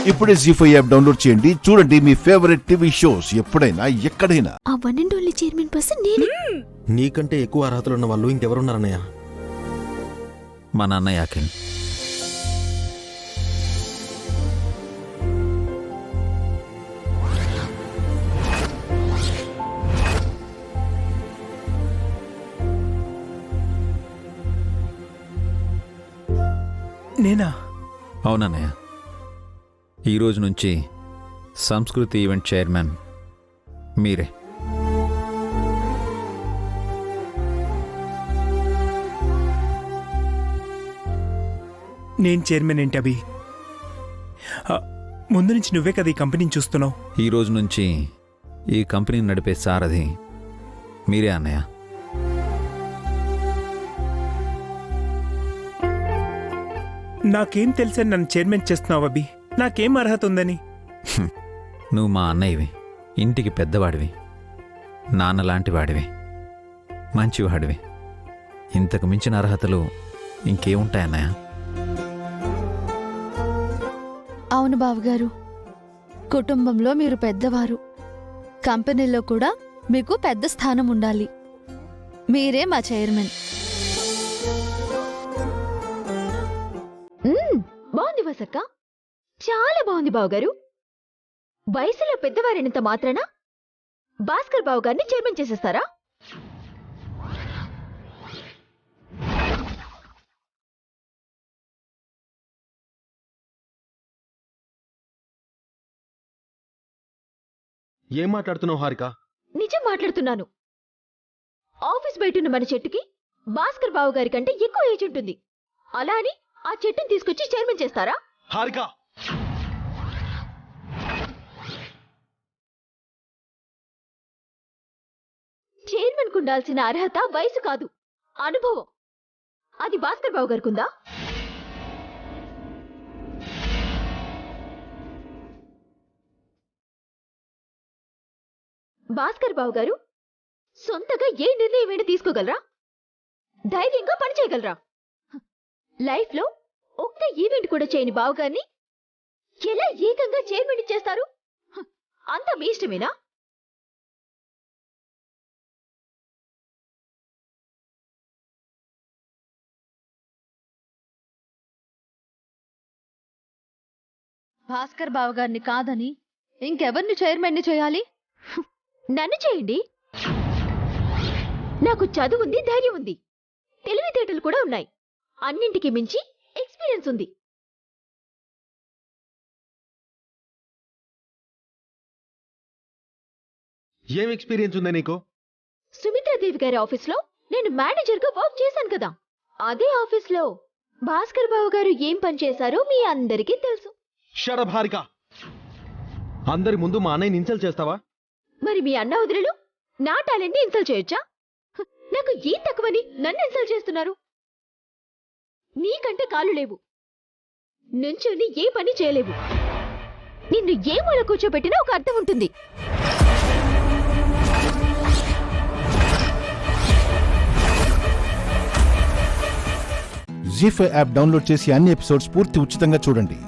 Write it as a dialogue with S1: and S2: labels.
S1: ఇప్పుడే జీ5 app download చేయండి. చూడండి మీ ఫేవరెట్ టీవీ షోస్ ఎప్పుడైనా ఎక్కడైనా.
S2: ఆ one and only chairman person నేనే.
S3: నీకంటే ఎక్కువ అర్హతలు ఉన్న వాళ్ళు ఇంకెవరున్నారన్నయ్య?
S4: మా నాన్న యాకిన్.
S5: నేనా?
S4: అవునన్నయ్య. ఈరోజు నుంచి సంస్కృతి ఈవెంట్ చైర్మన్ మీరే.
S5: నేను చైర్మన్ ఏంటి అభి? ముందు నుంచి నువ్వే కదా ఈ కంపెనీని చూస్తున్నావు.
S4: ఈరోజు నుంచి ఈ కంపెనీని నడిపే సారథి మీరే అన్నయ్య.
S5: నాకేం తెలుసని నన్ను చైర్మన్ చేస్తున్నావు అభి? నాకేం అర్హత ఉందని?
S4: నువ్వు మా అన్నయ్యవి, ఇంటికి పెద్దవాడివి, నాన్నలాంటి వాడివి, మంచివాడివి. ఇంతకు మించిన అర్హతలు ఇంకేముంటాయన్నయ్య?
S2: అవును బావగారు, కుటుంబంలో మీరు పెద్దవారు, కంపెనీలో కూడా మీకు పెద్ద స్థానం ఉండాలి. మీరే మా చైర్మన్.
S6: బాగుంది వసక్క, చాలా బాగుంది బావగారు. వయసులో పెద్దవారైనంత మాత్రాన భాస్కర్ బావు గారిని చైర్మన్ చేసేస్తారా?
S3: ఏం మాట్లాడుతున్నావు హారిక?
S6: నిజం మాట్లాడుతున్నాను. ఆఫీస్ బయటున్న మన చెట్టుకి భాస్కర్ బావు గారి కంటే ఎక్కువ ఏజ్ ఉంటుంది. అలా అని ఆ చెట్టుని తీసుకొచ్చి చైర్మన్ చేస్తారా?
S3: హారిక,
S6: చైర్మన్ కు ఉండాల్సిన అర్హత వయసు కాదు, అనుభవం. అది భాస్కర్ బావు గారికి ఉందా? భాస్కర్ బావు గారు సొంతగా ఏ నిర్ణయమైనా తీసుకోగలరా? ధైర్యంగా పనిచేయగలరా? లైఫ్ లో ఒక్క ఈవెంట్ కూడా చేయని బావగారిని ఎలా ఏకంగా చైర్మన్ ఇచ్చేస్తారు? అంతా మీ ఇష్టమేనా?
S2: భాస్కర్ బావగారిని కాదని ఇంకెవరిని చైర్మన్ని చేయాలి?
S6: నన్ను చేయండి. నాకు చదువు ఉంది, ధైర్యం ఉంది, తెలివితేటలు కూడా ఉన్నాయి. అన్నింటికి మించి ఎక్స్పీరియన్స్ ఉంది.
S3: ఏం ఎక్స్పీరియన్స్ ఉందా నీకు?
S6: సుమిత్రాదేవి గారి ఆఫీస్లో నేను మేనేజర్గా వర్క్ చేశాను కదా. అదే ఆఫీస్లో భాస్కర్ బావు గారు ఏం పని చేశారో మీ అందరికీ తెలుసు.
S3: Shut up Harika. అందరి ముందు మా అన్నయ్యని ఇన్సల్ట్ చేస్తావా?
S6: మరి మీ అన్న వదిలేలు నా టాలెంట్ని ఇన్సల్ట్ చేయొచ్చా? నాకు ఏం తక్కువని నన్ను ఇన్సల్ట్ చేస్తున్నారు? నీకంటే కాళ్ళు లేవు, నుంచొని ఏ పని చేయలేవు. నిన్ను ఏ మూల కూర్చోబెట్టినా ఒక అర్థం ఉంటుంది.
S1: జీ5 యాప్ డౌన్లోడ్ చేసి అన్ని ఎపిసోడ్స్ పూర్తి ఉచితంగా చూడండి.